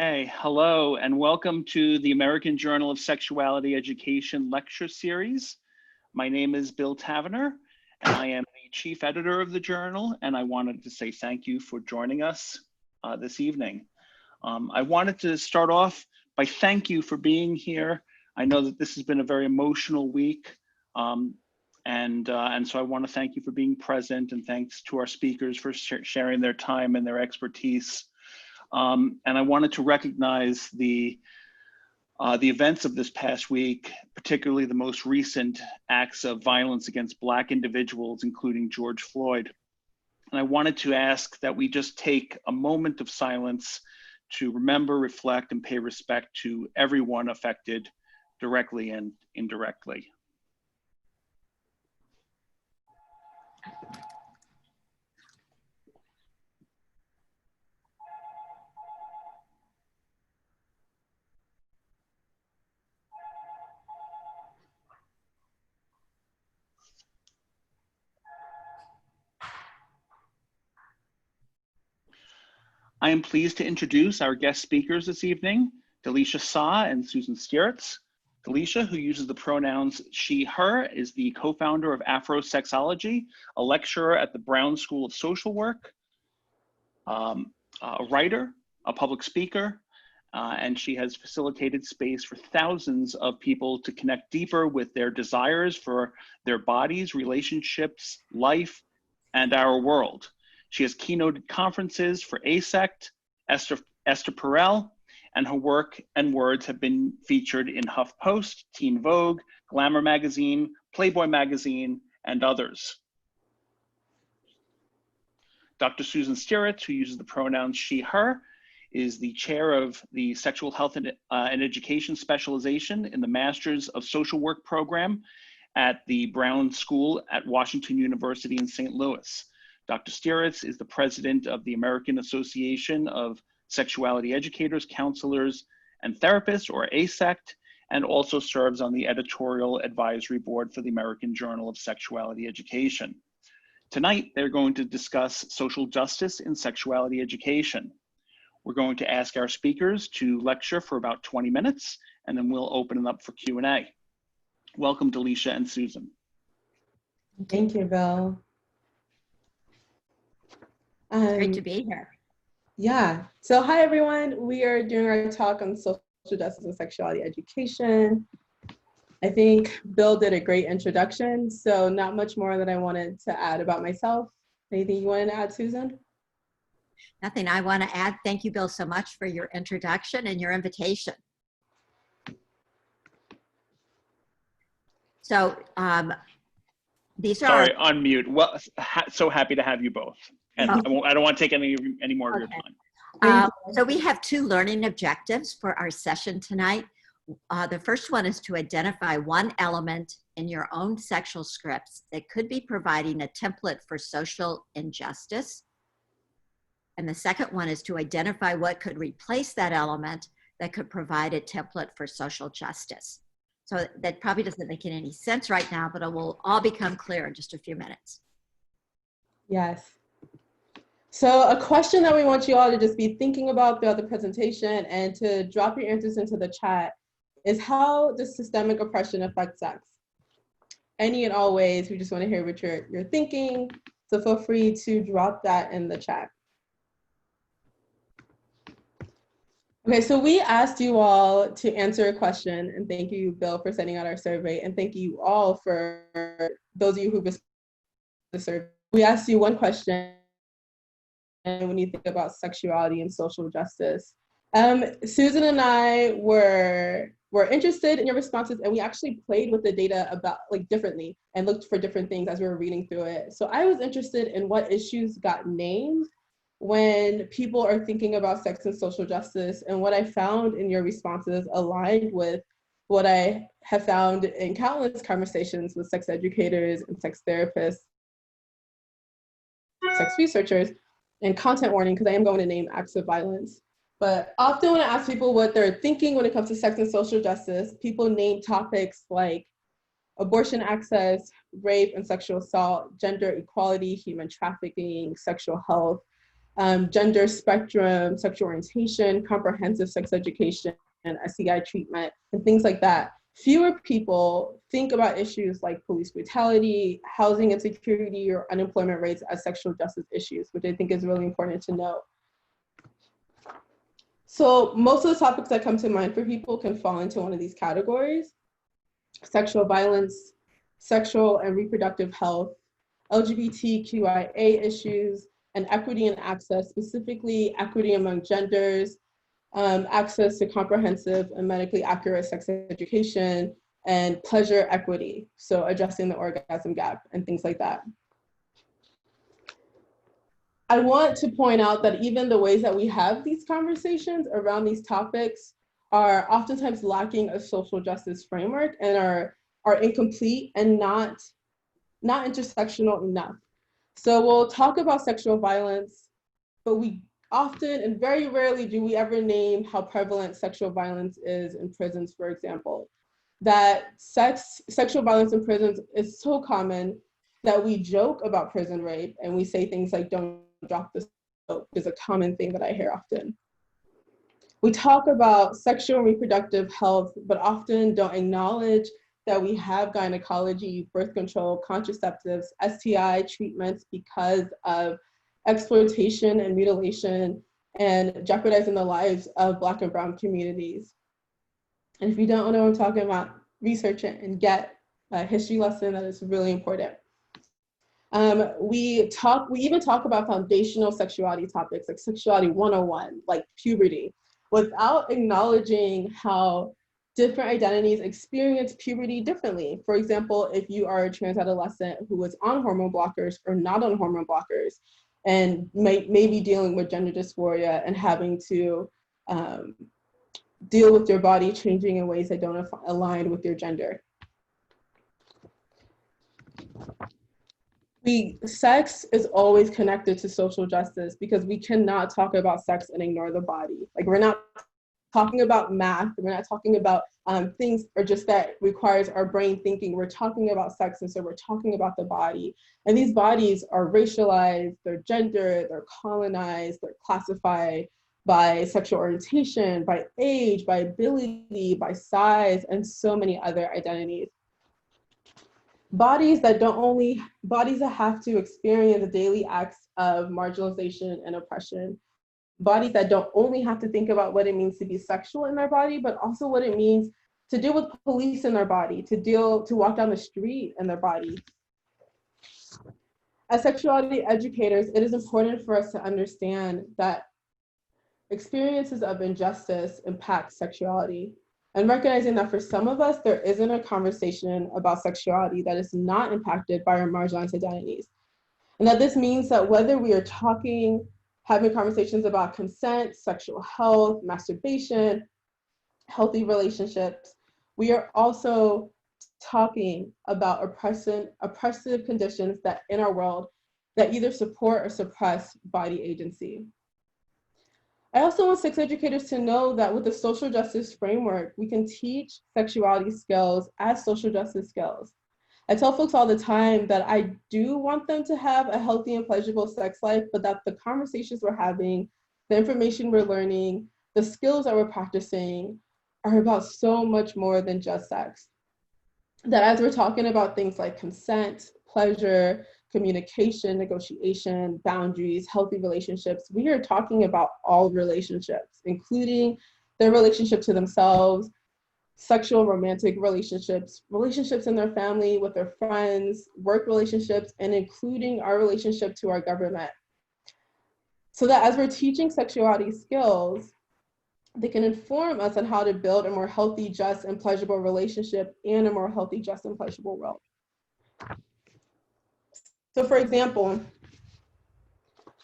Okay, hello and welcome to the American Journal of Sexuality Education lecture series. My name is Bill Taverner and I am the chief editor of the journal, and I wanted to say thank you for joining us this evening. I wanted to start off by thank you for being here. I know that this has been a very emotional week, and so I want to thank you for being present, and thanks to our speakers for sharing their time and their expertise. And I wanted to recognize the events of this past week, particularly the most recent acts of violence against Black individuals, including George Floyd. And I wanted to ask that we just take a moment of silence to remember, reflect, and pay respect to everyone affected directly and indirectly. I am pleased to introduce our guest speakers this evening, Dalychia Saah and Susan Stiritz. Dalychia, who uses the pronouns she, her, is the co-founder of Afrosexology, a lecturer at the Brown School of Social Work, a writer, a public speaker, and she has facilitated space for thousands of people to connect deeper with their desires for their bodies, relationships, life, and our world. She has keynoted conferences for AASECT, Esther Perel, and her work and words have been featured in HuffPost, Teen Vogue, Glamour Magazine, Playboy Magazine, and others. Dr. Susan Stiritz, who uses the pronouns she, her, is the chair of the Sexual Health and Education Specialization in the Masters of Social Work program at the Brown School at Washington University in St. Louis. Dr. Stiritz is the president of the American Association of Sexuality Educators, Counselors, and Therapists, or AASECT, and also serves on the editorial advisory board for the American Journal of Sexuality Education. Tonight, they're going to discuss social justice in sexuality education. We're going to ask our speakers to lecture for about 20 minutes, and then we'll open it up for Q&A. Welcome, Dalychia and Susan. Thank you, Bill. Great to be here. Yeah, so hi everyone. We are doing our talk on social justice and sexuality education. I think Bill did a great introduction, so not much more that I wanted to add about myself. Anything you wanted to add, Susan? Nothing I want to add. Thank you, Bill, so much for your introduction and your invitation. So these are— Sorry, on mute. Well, so happy to have you both. And I don't want to take any more of your time. So we have two learning objectives for our session tonight. The first one is to identify one element in your own sexual scripts that could be providing a template for social injustice. And the second one is to identify what could replace that element that could provide a template for social justice. So that probably doesn't make any sense right now, but it will all become clear in just a few minutes. Yes. So a question that we want you all to just be thinking about throughout the presentation and to drop your answers into the chat is, how does systemic oppression affect sex? Any and all ways, we just want to hear what you're thinking. So feel free to drop that in the chat. Okay, so we asked you all to answer a question, and thank you, Bill, for sending out our survey, and thank you all for those of you who responded to the survey. We asked you one question, and when you think about sexuality and social justice. Susan and I were interested in your responses, and we actually played with the data about differently and looked for different things as we were reading through it. So I was interested in what issues got named when people are thinking about sex and social justice, and what I found in your responses aligned with what I have found in countless conversations with sex educators and sex therapists, sex researchers, and content warning, because I am going to name acts of violence. But often when I ask people what they're thinking when it comes to sex and social justice, people name topics like abortion access, rape and sexual assault, gender equality, human trafficking, sexual health. gender spectrum, sexual orientation, comprehensive sex education, and STI treatment, and things like that. Fewer people think about issues like police brutality, housing insecurity, or unemployment rates as sexual justice issues, which I think is really important to note. So most of the topics that come to mind for people can fall into one of these categories: sexual violence, sexual and reproductive health, LGBTQIA issues, and equity and access, specifically equity among genders, access to comprehensive and medically accurate sex education, and pleasure equity, so addressing the orgasm gap and things like that. I want to point out that even the ways that we have these conversations around these topics are oftentimes lacking a social justice framework and are incomplete and not intersectional enough. So we'll talk about sexual violence, but we often and very rarely do we ever name how prevalent sexual violence is in prisons, for example. That sexual violence in prisons is so common that we joke about prison rape and we say things like, "Don't drop the soap," is a common thing that I hear often. We talk about sexual and reproductive health, but often don't acknowledge that we have gynecology, birth control, contraceptives, STI treatments because of exploitation and mutilation and jeopardizing the lives of Black and Brown communities. And if you don't know what I'm talking about, research it and get a history lesson. That is really important. We even talk about foundational sexuality topics like Sexuality 101, like puberty, without acknowledging how different identities experience puberty differently. For example, if you are a trans adolescent who is on hormone blockers or not on hormone blockers, and may be dealing with gender dysphoria and having to deal with your body changing in ways that don't align with your gender. Sex is always connected to social justice because we cannot talk about sex and ignore the body. Like, we're not talking about math, we're not talking about things or just that requires our brain thinking. We're talking about sex, and so we're talking about the body. And these bodies are racialized, they're gendered, they're colonized, they're classified by sexual orientation, by age, by ability, by size, and so many other identities. Bodies that have to experience the daily acts of marginalization and oppression. Bodies that don't only have to think about what it means to be sexual in their body, but also what it means to deal with police in their body, to walk down the street in their body. As sexuality educators, it is important for us to understand that experiences of injustice impact sexuality, and recognizing that for some of us, there isn't a conversation about sexuality that is not impacted by our marginalized identities. And that this means that whether we are having conversations about consent, sexual health, masturbation, healthy relationships, we are also talking about oppressive conditions that in our world that either support or suppress body agency. I also want sex educators to know that with the social justice framework, we can teach sexuality skills as social justice skills. I tell folks all the time that I do want them to have a healthy and pleasurable sex life, but that the conversations we're having, the information we're learning, the skills that we're practicing are about so much more than just sex. That as we're talking about things like consent, pleasure, communication, negotiation, boundaries, healthy relationships, we are talking about all relationships, including their relationship to themselves, sexual romantic relationships, relationships in their family, with their friends, work relationships, and including our relationship to our government. So that as we're teaching sexuality skills, they can inform us on how to build a more healthy, just, and pleasurable relationship and a more healthy, just, and pleasurable world. So for example,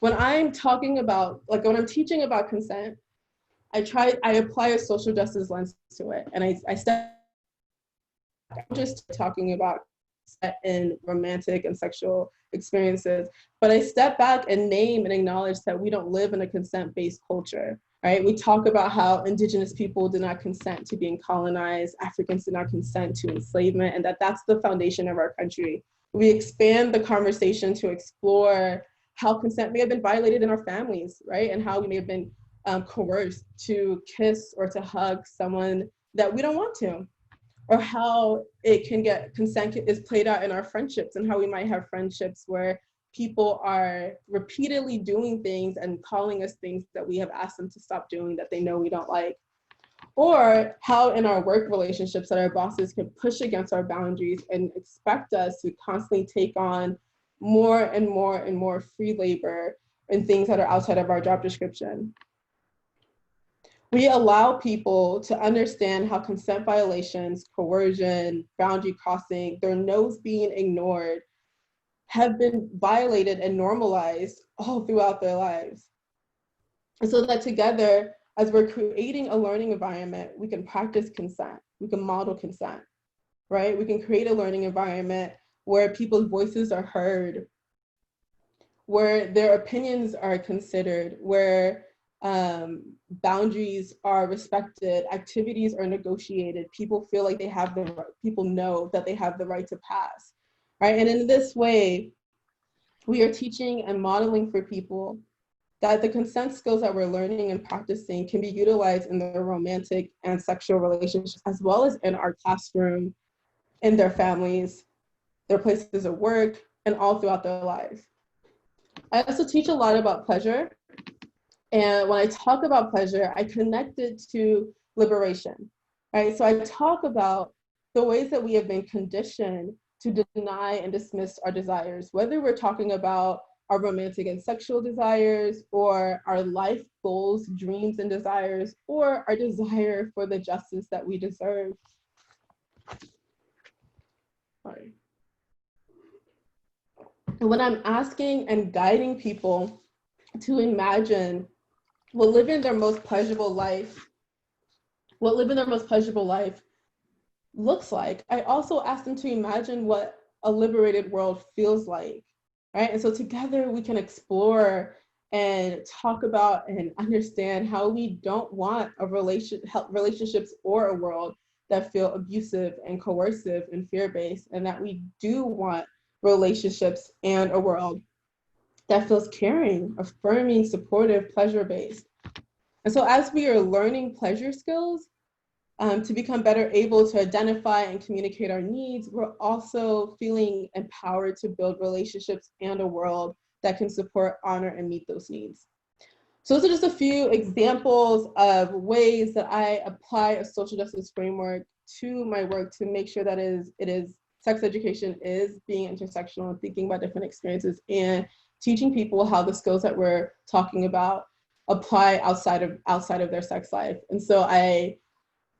when I'm teaching about consent, I apply a social justice lens to it. And I'm just talking about consent in romantic and sexual experiences, but I step back and name and acknowledge that we don't live in a consent-based culture, right? We talk about how Indigenous people did not consent to being colonized, Africans did not consent to enslavement, and that's the foundation of our country. We expand the conversation to explore how consent may have been violated in our families, right? And how we may have been coerced to kiss or to hug someone that we don't want to, or how consent is played out in our friendships, and how we might have friendships where people are repeatedly doing things and calling us things that we have asked them to stop doing that they know we don't like. Or how in our work relationships that our bosses can push against our boundaries and expect us to constantly take on more and more and more free labor and things that are outside of our job description. We allow people to understand how consent violations, coercion, boundary crossing, their no's being ignored, have been violated and normalized all throughout their lives. And so that together, as we're creating a learning environment, we can practice consent, we can model consent, right? We can create a learning environment where people's voices are heard, where their opinions are considered, where boundaries are respected, activities are negotiated, people feel like they have people know that they have the right to pass, right? And in this way, we are teaching and modeling for people that the consent skills that we're learning and practicing can be utilized in their romantic and sexual relationships, as well as in our classroom, in their families, their places of work, and all throughout their lives. I also teach a lot about pleasure. And when I talk about pleasure, I connect it to liberation, right? So I talk about the ways that we have been conditioned to deny and dismiss our desires, whether we're talking about our romantic and sexual desires, or our life goals, dreams, and desires, or our desire for the justice that we deserve. Sorry. And when I'm asking and guiding people to imagine what living their most pleasurable life looks like, I also ask them to imagine what a liberated world feels like, right? And so together we can explore and talk about and understand how we don't want relationships or a world that feel abusive and coercive and fear-based, and that we do want relationships and a world that feels caring, affirming, supportive, pleasure-based. And so as we are learning pleasure skills, to become better able to identify and communicate our needs, we're also feeling empowered to build relationships and a world that can support, honor, and meet those needs. So those are just a few examples of ways that I apply a social justice framework to my work to make sure that sex education is being intersectional and thinking about different experiences and teaching people how the skills that we're talking about apply outside of their sex life. And so I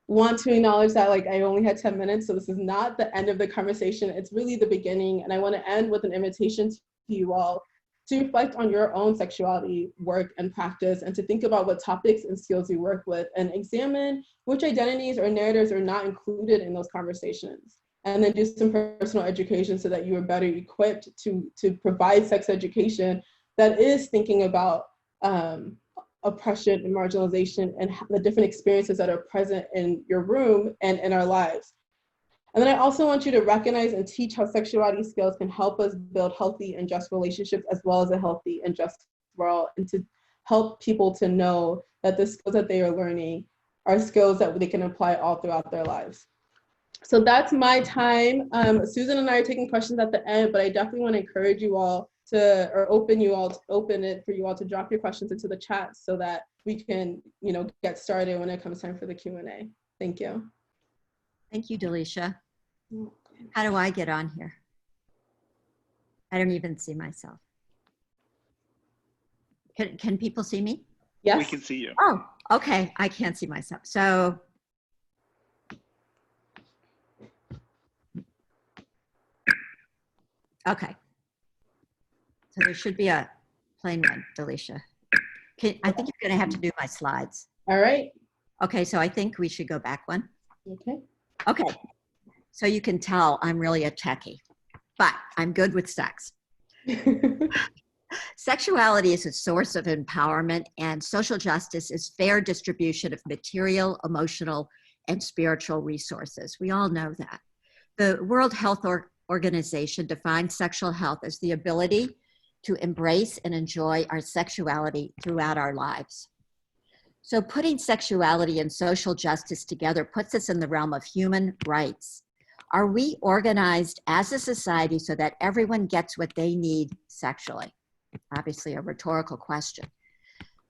want to acknowledge that I only had 10 minutes, so this is not the end of the conversation. It's really the beginning. And I want to end with an invitation to you all to reflect on your own sexuality work and practice, and to think about what topics and skills you work with, and examine which identities or narratives are not included in those conversations. And then do some personal education so that you are better equipped to provide sex education that is thinking about oppression and marginalization and the different experiences that are present in your room and in our lives. And then I also want you to recognize and teach how sexuality skills can help us build healthy and just relationships, as well as a healthy and just world, and to help people to know that the skills that they are learning are skills that they can apply all throughout their lives. So that's my time. Susan and I are taking questions at the end, but I definitely want to encourage you all open it for you all to drop your questions into the chat so that we can, get started when it comes time for the Q&A. Thank you. Thank you, Dalychia. How do I get on here? I don't even see myself. Can people see me? Yes. We can see you. Oh, okay. I can't see myself. So okay. So there should be a plain one, Dalychia. I think you're going to have to do my slides. All right. Okay, so I think we should go back one. Okay. Okay. So you can tell I'm really a techie, but I'm good with sex. Sexuality is a source of empowerment, and social justice is fair distribution of material, emotional, and spiritual resources. We all know that. The World Health Organization defines sexual health as the ability to embrace and enjoy our sexuality throughout our lives. So putting sexuality and social justice together puts us in the realm of human rights. Are we organized as a society so that everyone gets what they need sexually? Obviously a rhetorical question.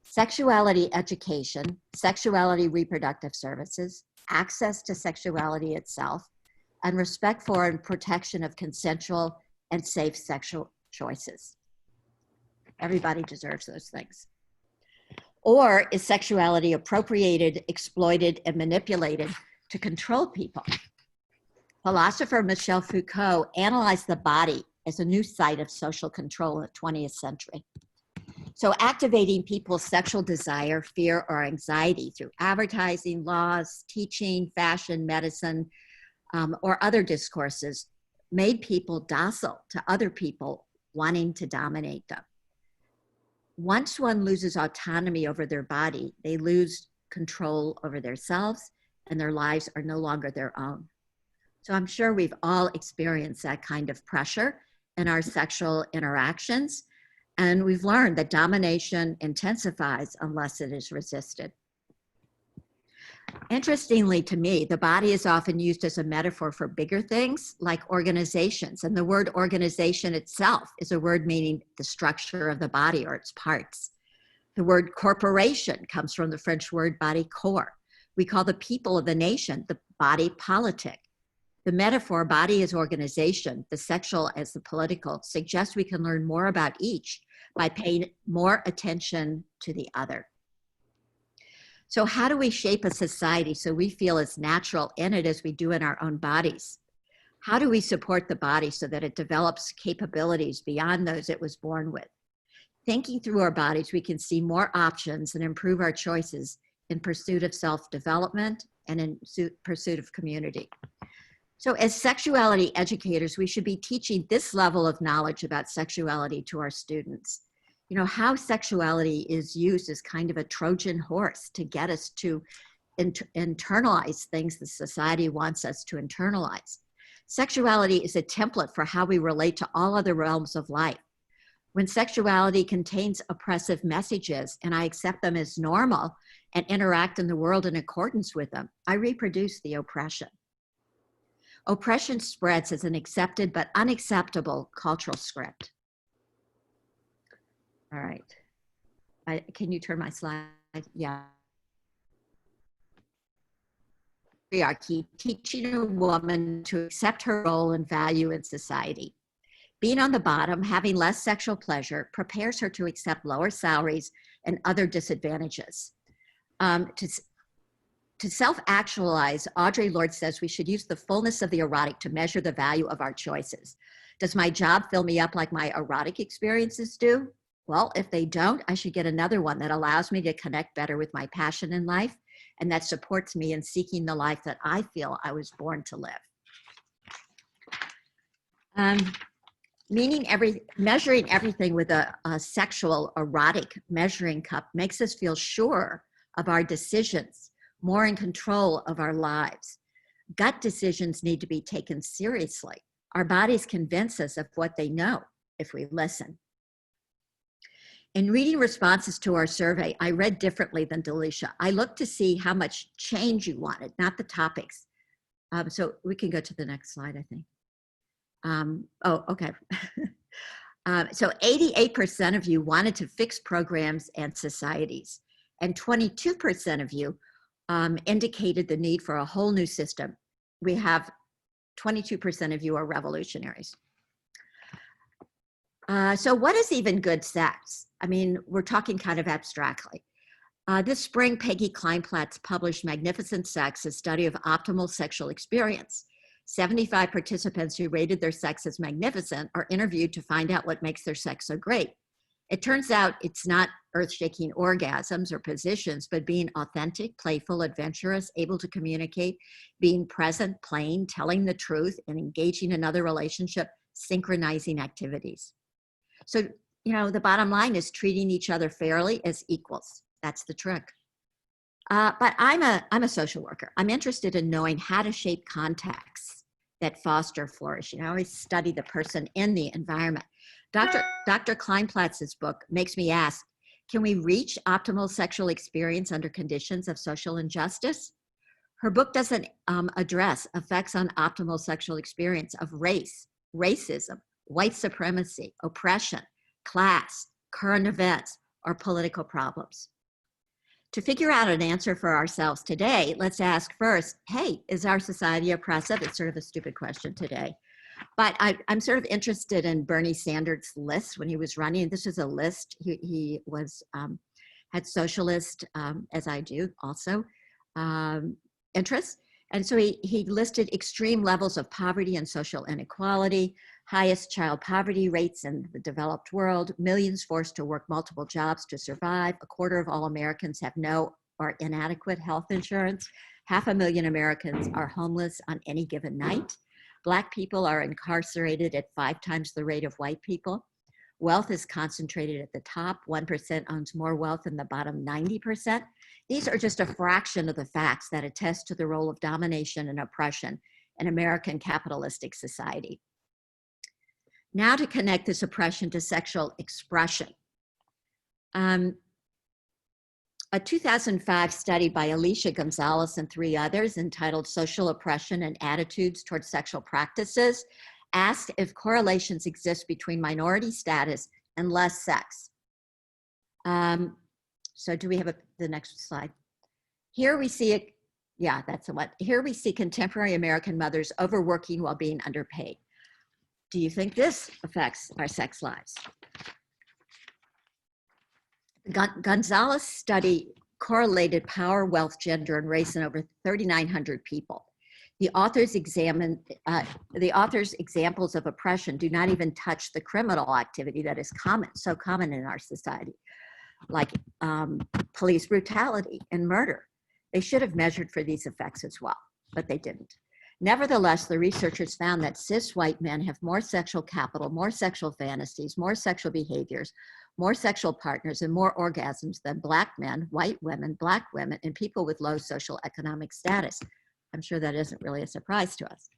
Sexuality education, sexuality reproductive services, access to sexuality itself, and respect for and protection of consensual and safe sexual choices. Everybody deserves those things. Or is sexuality appropriated, exploited, and manipulated to control people? Philosopher Michel Foucault analyzed the body as a new site of social control in the 20th century. So activating people's sexual desire, fear, or anxiety through advertising, laws, teaching, fashion, medicine, or other discourses made people docile to other people wanting to dominate them. Once one loses autonomy over their body, they lose control over themselves and their lives are no longer their own. So I'm sure we've all experienced that kind of pressure in our sexual interactions. And we've learned that domination intensifies unless it is resisted. Interestingly to me, the body is often used as a metaphor for bigger things like organizations. And the word organization itself is a word meaning the structure of the body or its parts. The word corporation comes from the French word body corps. We call the people of the nation the body politic. The metaphor body as organization, the sexual as the political, suggests we can learn more about each by paying more attention to the other. So how do we shape a society so we feel as natural in it as we do in our own bodies? How do we support the body so that it develops capabilities beyond those it was born with? Thinking through our bodies, we can see more options and improve our choices in pursuit of self-development and in pursuit of community. So as sexuality educators, we should be teaching this level of knowledge about sexuality to our students. You know, how sexuality is used as kind of a Trojan horse to get us to internalize things that society wants us to internalize. Sexuality is a template for how we relate to all other realms of life. When sexuality contains oppressive messages and I accept them as normal and interact in the world in accordance with them, I reproduce the oppression. Oppression spreads as an accepted but unacceptable cultural script. All right. Can you turn my slide? Yeah. Patriarchy, teaching a woman to accept her role and value in society. Being on the bottom, having less sexual pleasure, prepares her to accept lower salaries and other disadvantages. To self-actualize, Audre Lorde says we should use the fullness of the erotic to measure the value of our choices. Does my job fill me up like my erotic experiences do? Well, if they don't, I should get another one that allows me to connect better with my passion in life and that supports me in seeking the life that I feel I was born to live. Measuring everything with a sexual erotic measuring cup makes us feel sure of our decisions, more in control of our lives. Gut decisions need to be taken seriously. Our bodies convince us of what they know if we listen. In reading responses to our survey, I read differently than Dalychia. I looked to see how much change you wanted, not the topics. So we can go to the next slide, I think. Oh, okay. So 88% of you wanted to fix programs and societies, and 22% of you indicated the need for a whole new system. We have 22% of you are revolutionaries. So what is even good sex? I mean, we're talking kind of abstractly. This spring, Peggy Kleinplatz published Magnificent Sex, a study of optimal sexual experience. 75 participants who rated their sex as magnificent are interviewed to find out what makes their sex so great. It turns out it's not earth-shaking orgasms or positions, but being authentic, playful, adventurous, able to communicate, being present, playing, telling the truth, and engaging in other relationship, synchronizing activities. So, you know, the bottom line is treating each other fairly as equals. That's the trick. But I'm a social worker. I'm interested in knowing how to shape contexts that foster flourishing. I always study the person in the environment. Dr. Kleinplatz's book makes me ask, can we reach optimal sexual experience under conditions of social injustice? Her book doesn't address effects on optimal sexual experience of race, racism, white supremacy, oppression, class, current events, or political problems. To figure out an answer for ourselves today, let's ask first, hey, is our society oppressive? It's sort of a stupid question today. But I'm sort of interested in Bernie Sanders' list when he was running. This is a list. He was had socialist, as I do also, interests. And so he listed extreme levels of poverty and social inequality, highest child poverty rates in the developed world, millions forced to work multiple jobs to survive, a quarter of all Americans have no or inadequate health insurance, 500,000 Americans are homeless on any given night, Black people are incarcerated at 5 times the rate of white people. Wealth is concentrated at the top. 1% owns more wealth than the bottom 90%. These are just a fraction of the facts that attest to the role of domination and oppression in American capitalistic society. Now to connect this oppression to sexual expression. A 2005 study by Alicia Gonzalez and 3 others entitled Social Oppression and Attitudes Towards Sexual Practices asked if correlations exist between minority status and less sex. So do we have the next slide? Here we see it, yeah, that's the one. Here we see contemporary American mothers overworking while being underpaid. Do you think this affects our sex lives? Gonzalez study correlated power, wealth, gender, and race in over 3,900 people. The authors examples of oppression do not even touch the criminal activity that is so common in our society, like police brutality and murder. They should have measured for these effects as well, but they didn't. Nevertheless, the researchers found that cis white men have more sexual capital, more sexual fantasies, more sexual behaviors, more sexual partners, and more orgasms than Black men, white women, Black women, and people with low social economic status. I'm sure that isn't really a surprise to us.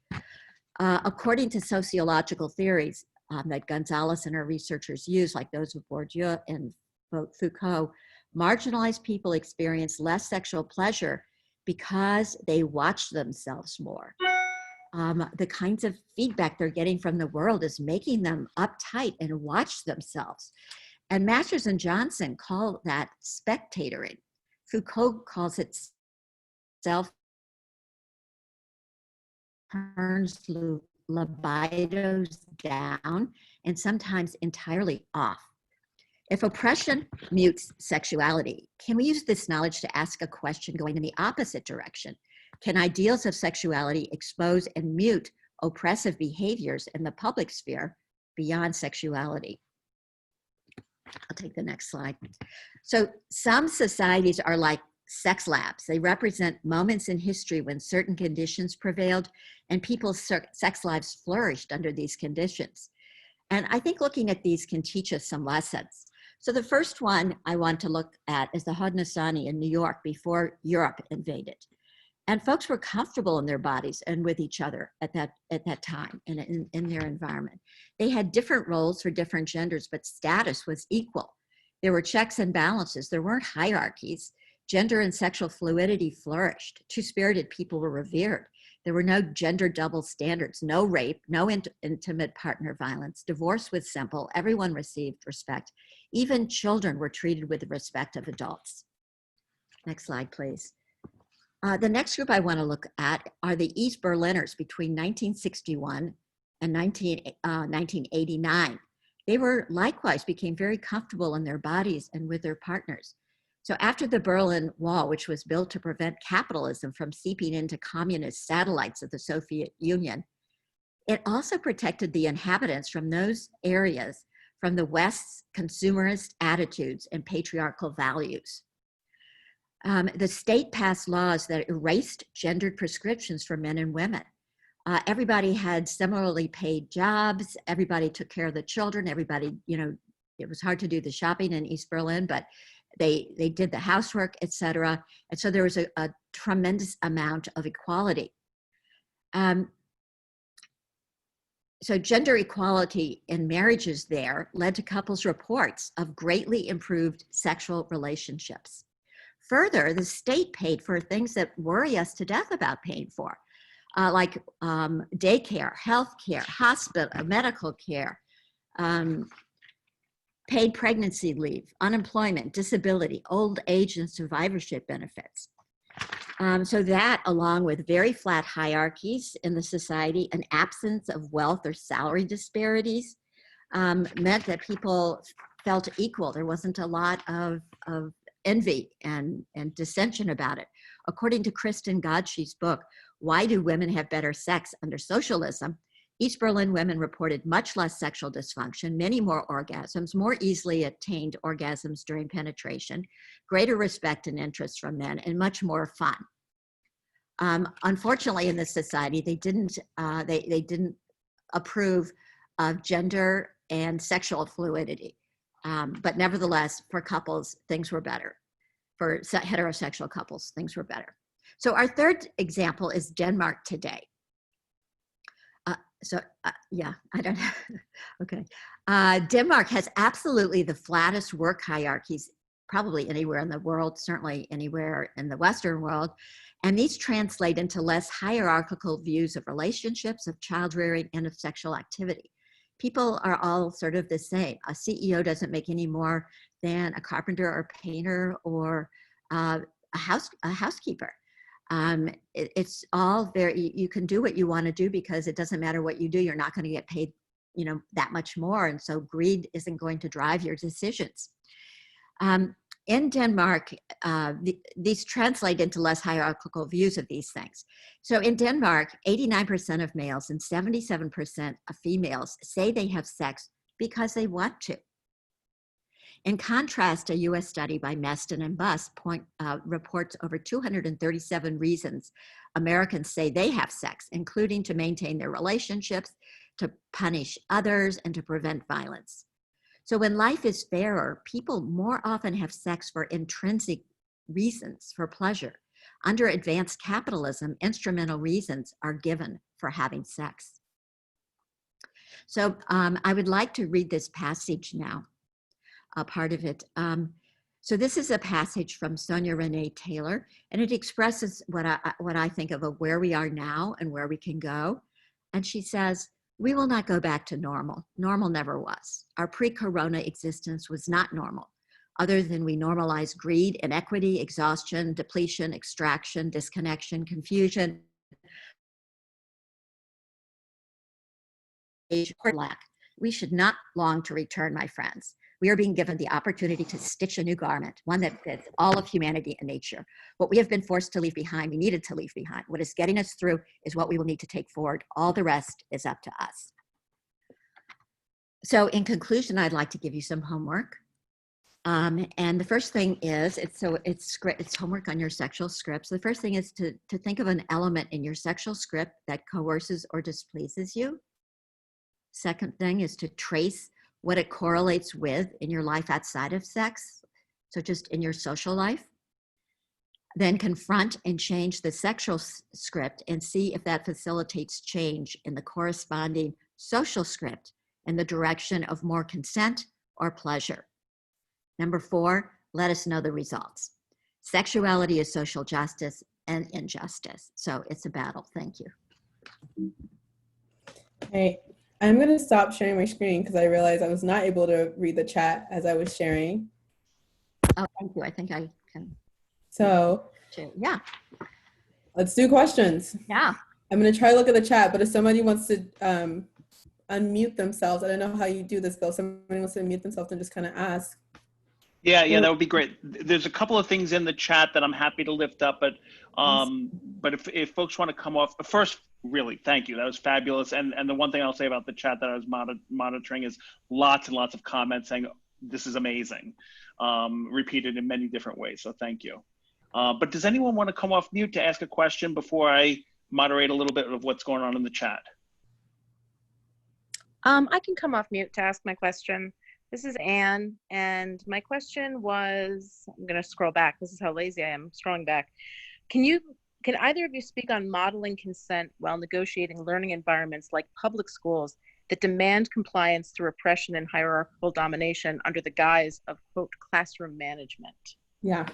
According to sociological theories that Gonzalez and her researchers use, like those of Bourdieu and Foucault, marginalized people experience less sexual pleasure because they watch themselves more. The kinds of feedback they're getting from the world is making them uptight and watch themselves. And Masters and Johnson call that spectatoring. Foucault calls it self turns libidos down and sometimes entirely off. If oppression mutes sexuality, can we use this knowledge to ask a question going in the opposite direction? Can ideals of sexuality expose and mute oppressive behaviors in the public sphere beyond sexuality? I'll take the next slide. So some societies are like sex labs. They represent moments in history when certain conditions prevailed and people's sex lives flourished under these conditions. And I think looking at these can teach us some lessons. So the first one I want to look at is the Haudenosaunee in New York before Europe invaded. And folks were comfortable in their bodies and with each other at that time and in their environment. They had different roles for different genders, but status was equal. There were checks and balances. There weren't hierarchies. Gender and sexual fluidity flourished. Two-spirited people were revered. There were no gender double standards, no rape, no intimate partner violence. Divorce was simple. Everyone received respect. Even children were treated with the respect of adults. Next slide, please. The next group I want to look at are the East Berliners between 1961 and 1989. They were likewise became very comfortable in their bodies and with their partners. So after the Berlin Wall, which was built to prevent capitalism from seeping into communist satellites of the Soviet Union, it also protected the inhabitants from those areas from the West's consumerist attitudes and patriarchal values. The state passed laws that erased gendered prescriptions for men and women. Everybody had similarly paid jobs. Everybody took care of the children. Everybody, it was hard to do the shopping in East Berlin, but they did the housework, etc. And so there was a tremendous amount of equality. So gender equality in marriages there led to couples' reports of greatly improved sexual relationships. Further, the state paid for things that worry us to death about paying for, like daycare, healthcare, hospital, medical care, paid pregnancy leave, unemployment, disability, old age, and survivorship benefits. So that, along with very flat hierarchies in the society, an absence of wealth or salary disparities, meant that people felt equal. There wasn't a lot of envy and dissension about it. According to Kristen Godschi's book, Why Do Women Have Better Sex Under Socialism? East Berlin women reported much less sexual dysfunction, many more orgasms, more easily attained orgasms during penetration, greater respect and interest from men, and much more fun. Unfortunately, in this society, they didn't approve of gender and sexual fluidity. But nevertheless, for couples, things were better. For heterosexual couples, things were better. So our third example is Denmark today. Yeah, I don't know. Okay. Denmark has absolutely the flattest work hierarchies, probably anywhere in the world, certainly anywhere in the Western world. And these translate into less hierarchical views of relationships, of child rearing, and of sexual activity. People are all sort of the same. A CEO doesn't make any more than a carpenter or painter or a housekeeper. It's all very, you can do what you want to do because it doesn't matter what you do, you're not going to get paid, that much more. And so greed isn't going to drive your decisions. In Denmark, these translate into less hierarchical views of these things. So in Denmark, 89% of males and 77% of females say they have sex because they want to. In contrast, a US study by Meston and Buss reports over 237 reasons Americans say they have sex, including to maintain their relationships, to punish others, and to prevent violence. So when life is fairer, people more often have sex for intrinsic reasons, for pleasure. Under advanced capitalism, instrumental reasons are given for having sex. So I would like to read this passage now. A part of it. So this is a passage from Sonia Renee Taylor, and it expresses what I think of where we are now and where we can go. And she says, we will not go back to normal. Normal never was. Our pre-corona existence was not normal, other than we normalize greed, inequity, exhaustion, depletion, extraction, disconnection, confusion, or lack. We should not long to return, my friends. We are being given the opportunity to stitch a new garment, one that fits all of humanity and nature. What we have been forced to leave behind, we needed to leave behind. What is getting us through is what we will need to take forward. All the rest is up to us. So in conclusion, I'd like to give you some homework. And the first thing is, it's homework on your sexual scripts. The first thing is to think of an element in your sexual script that coerces or displeases you. Second thing is to trace what it correlates with in your life outside of sex, so just in your social life. Then confront and change the sexual script and see if that facilitates change in the corresponding social script in the direction of more consent or pleasure. Number 4, let us know the results. Sexuality is social justice and injustice, so it's a battle. Thank you. Hey. I'm going to stop sharing my screen because I realized I was not able to read the chat as I was sharing. Oh, thank you. I think I can. So, yeah. Let's do questions. Yeah. I'm going to try to look at the chat, but if somebody wants to unmute themselves, I don't know how you do this, Bill. Somebody wants to unmute themselves and just kind of ask. Yeah, that would be great. There's a couple of things in the chat that I'm happy to lift up, but if folks want to come off first, really, thank you. That was fabulous. And the one thing I'll say about the chat that I was monitoring is lots and lots of comments saying this is amazing, repeated in many different ways. So thank you. But does anyone want to come off mute to ask a question before I moderate a little bit of what's going on in the chat? I can come off mute to ask my question. This is Anne, and my question was, I'm going to scroll back. This is how lazy I am, scrolling back. Can either of you speak on modeling consent while negotiating learning environments like public schools that demand compliance through oppression and hierarchical domination under the guise of, quote, classroom management? Yeah.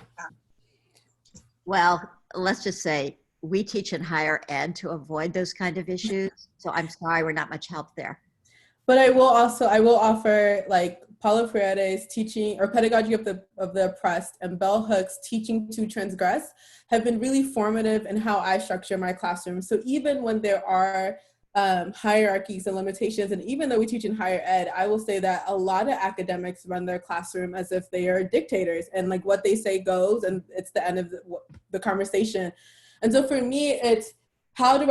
Well, let's just say we teach in higher ed to avoid those kind of issues. So I'm sorry, we're not much help there. But I will offer, like, Paulo Freire's teaching or pedagogy of the oppressed and Bell Hook's teaching to transgress have been really formative in how I structure my classroom. So even when there are hierarchies and limitations, and even though we teach in higher ed, I will say that a lot of academics run their classroom as if they are dictators, and like what they say goes, and it's the end of the conversation. And so for me, it's how do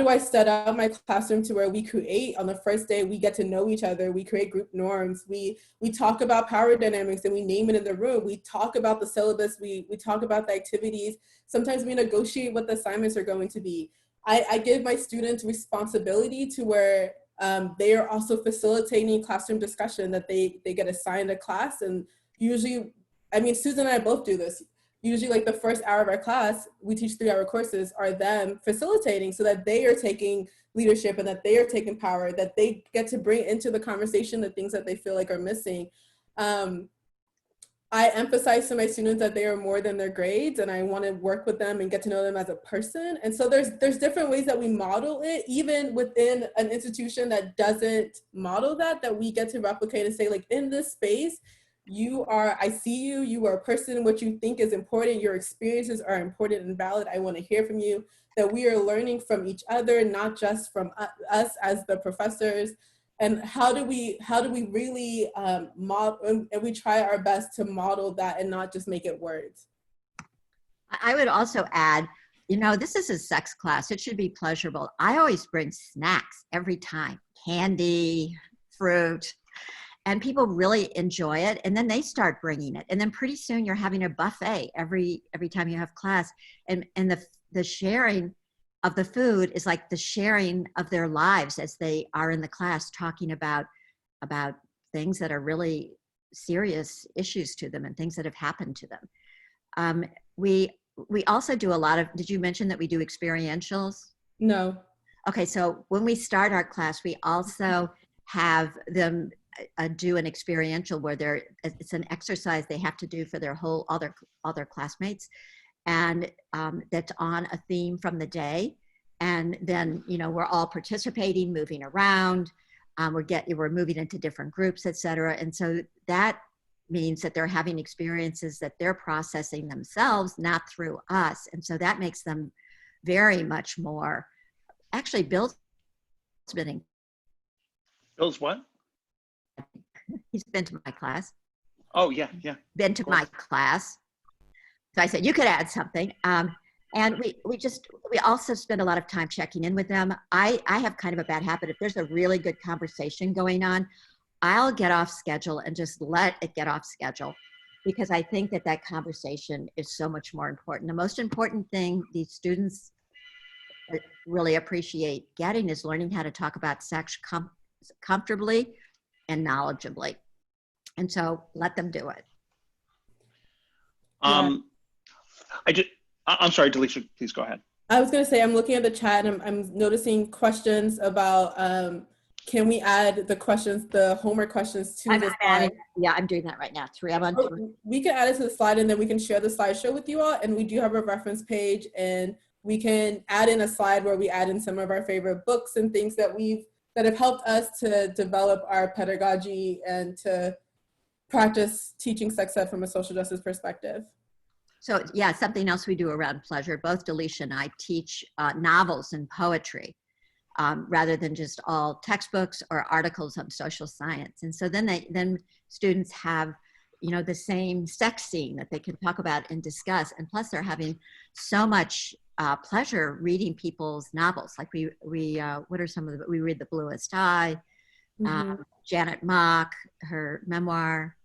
I set up my classroom to where we create, on the first day, we get to know each other, we create group norms, we talk about power dynamics and we name it in the room, we talk about the syllabus, we talk about the activities, sometimes we negotiate what the assignments are going to be. I give my students responsibility to where they are also facilitating classroom discussion, that they get assigned a class. And usually, I mean, Susan and I both do this. Usually, like, the first hour of our class, we teach 3-hour courses, are them facilitating so that they are taking leadership and that they are taking power, that they get to bring into the conversation the things that they feel like are missing. I emphasize to my students that they are more than their grades, and I want to work with them and get to know them as a person. And so there's different ways that we model it, even within an institution that doesn't model that we get to replicate and say, like, in this space, I see you, you are a person, what you think is important, your experiences are important and valid, I want to hear from you, that we are learning from each other, not just from us as the professors. And how do we really model, and we try our best to model that and not just make it words. I would also add, this is a sex class. It should be pleasurable. I always bring snacks every time, candy, fruit, and people really enjoy it. And then they start bringing it. And then pretty soon you're having a buffet every time you have class. And the sharing of the food is like the sharing of their lives as they are in the class, talking about things that are really serious issues to them and things that have happened to them. We also do a lot of, did you mention that we do experientials? No. Okay, so when we start our class, we also have them do an experiential where it's an exercise they have to do for their all their classmates, and that's on a theme from the day. And then we're all participating, moving around, we're moving into different groups, etc. And so that means that they're having experiences that they're processing themselves, not through us. And so that makes them very much more, actually Bill's what? He's been to my class. Oh, yeah. Been to my class. So I said, you could add something. And we also spend a lot of time checking in with them. I have kind of a bad habit. If there's a really good conversation going on, I'll get off schedule and just let it get off schedule, because I think that conversation is so much more important. The most important thing these students really appreciate getting is learning how to talk about sex comfortably and knowledgeably. And so let them do it. I'm sorry, Dalychia, please go ahead. I was going to say, I'm looking at the chat and I'm noticing questions about, can we add the homework questions to the slide? Yeah, I'm doing that right now. I'm on 3. We can add it to the slide, and then we can share the slideshow with you all. And we do have a reference page, and we can add in a slide where we add in some of our favorite books and things that have helped us to develop our pedagogy and to practice teaching sex ed from a social justice perspective. So yeah, something else we do around pleasure, both Dalychia and I teach novels and poetry rather than just all textbooks or articles on social science. And so then students have, the same sex scene that they can talk about and discuss. And plus they're having so much pleasure reading people's novels. Like we what are some of we read The Bluest Eye, Janet Mock, her memoir,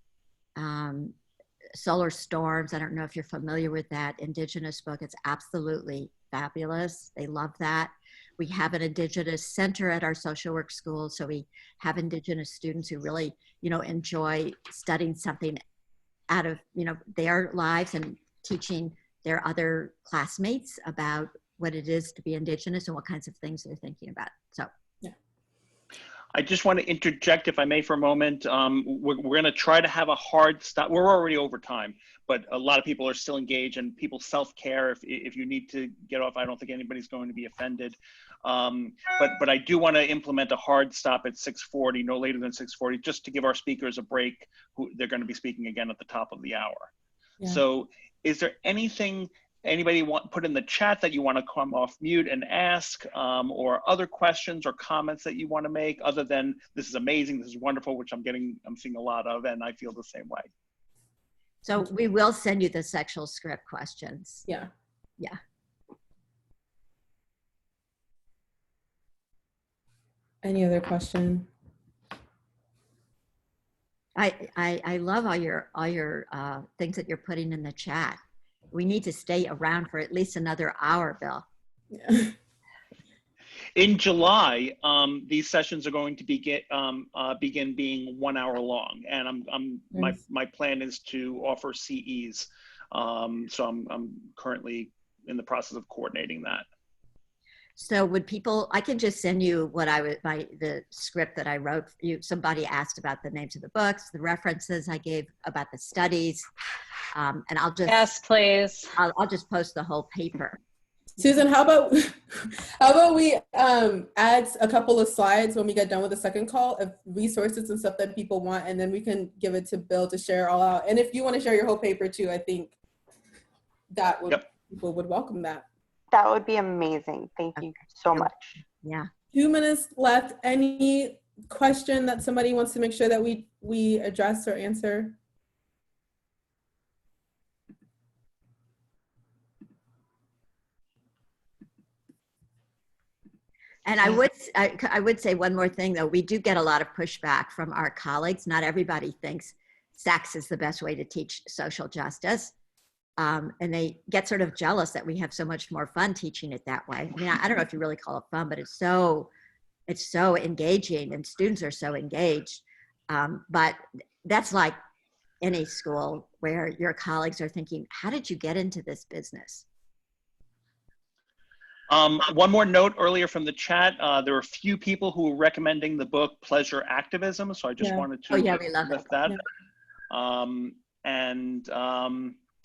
Solar Storms. I don't know if you're familiar with that Indigenous book. It's absolutely fabulous. They love that. We have an Indigenous center at our social work school. So we have Indigenous students who really, enjoy studying something out of, their lives and teaching their other classmates about what it is to be Indigenous and what kinds of things they're thinking about. So, yeah. I just want to interject, if I may, for a moment. We're going to try to have a hard stop. We're already over time, but a lot of people are still engaged, and people self-care. If you need to get off, I don't think anybody's going to be offended. But I do want to implement a hard stop at 6:40, no later than 6:40, just to give our speakers a break. They're going to be speaking again at the top of the hour. Yeah. So is there anything anybody put in the chat that you want to come off mute and ask, or other questions or comments that you want to make, other than this is amazing, this is wonderful, which I'm seeing a lot of, and I feel the same way. So we will send you the sexual script questions. Yeah. Yeah. Any other question? I love all your things that you're putting in the chat. We need to stay around for at least another hour, Bill. Yeah. In July, these sessions are going to begin being 1 hour long, and my plan is to offer CEs. So I'm currently in the process of coordinating that. So would people, I can just send you what the script that I wrote for you. Somebody asked about the names of the books, the references I gave about the studies. And I'll just, yes, please. I'll just post the whole paper. Susan, how about we add a couple of slides when we get done with the second call of resources and stuff that people want, and then we can give it to Bill to share all out. And if you want to share your whole paper too, I think that would, people would welcome that. That would be amazing. Thank you so much. Yeah. 2 minutes left. Any question that somebody wants to make sure that we address or answer? And I would say one more thing, though. We do get a lot of pushback from our colleagues. Not everybody thinks sex is the best way to teach social justice. And they get sort of jealous that we have so much more fun teaching it that way. I mean, I don't know if you really call it fun, but it's so engaging, and students are so engaged. But that's like any school where your colleagues are thinking, how did you get into this business? One more note earlier from the chat. There were a few people who were recommending the book Pleasure Activism, so I just wanted to lift that.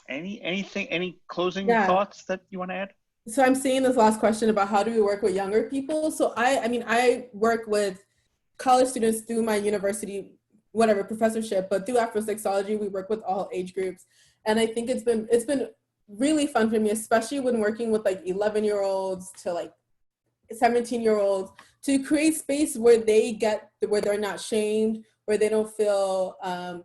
Any closing thoughts that you want to add? So I'm seeing this last question about how do we work with younger people. So I work with college students through my university, whatever professorship, but through Afrosexology, we work with all age groups. And I think it's been really fun for me, especially when working with like 11-year-olds to like 17-year-olds, to create space where they're not shamed, where they don't feel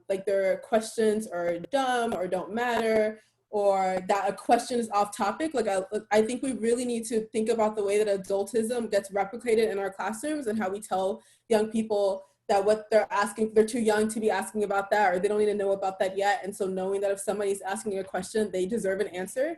like their questions are dumb or don't matter, or that a question is off topic. Like I think we really need to think about the way that adultism gets replicated in our classrooms, and how we tell young people that what they're asking, they're too young to be asking about that, or they don't even know about that yet. And so knowing that if somebody's asking a question, they deserve an answer.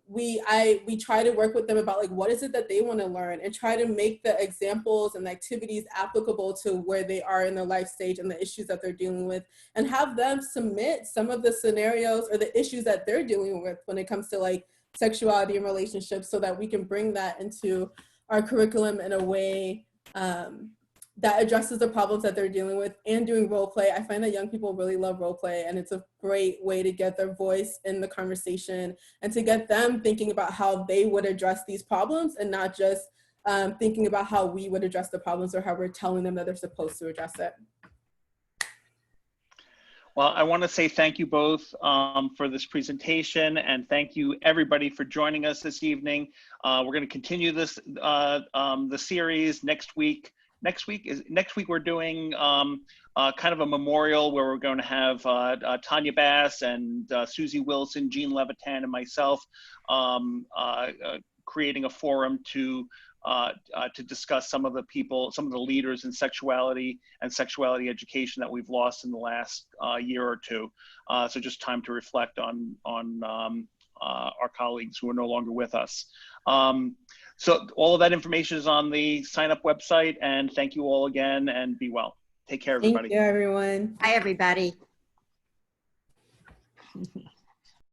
We try to work with them about like, what is it that they want to learn, and try to make the examples and the activities applicable to where they are in their life stage and the issues that they're dealing with, and have them submit some of the scenarios or the issues that they're dealing with when it comes to like sexuality and relationships, so that we can bring that into our curriculum in a way that addresses the problems that they're dealing with. And doing role play. I find that young people really love role play, and it's a great way to get their voice in the conversation and to get them thinking about how they would address these problems, and not just thinking about how we would address the problems or how we're telling them that they're supposed to address it. Well, I want to say thank you both for this presentation, and thank you everybody for joining us this evening. We're going to continue this the series next week. Next week we're doing kind of a memorial where we're going to have Tanya Bass and Susie Wilson, Jean Levitan, and myself creating a forum to discuss some of the leaders in sexuality and sexuality education that we've lost in the last year or two. So just time to reflect on our colleagues who are no longer with us. So all of that information is on the sign up website, and thank you all again, and be well. Take care, everybody. Thank you, everyone. Bye, everybody.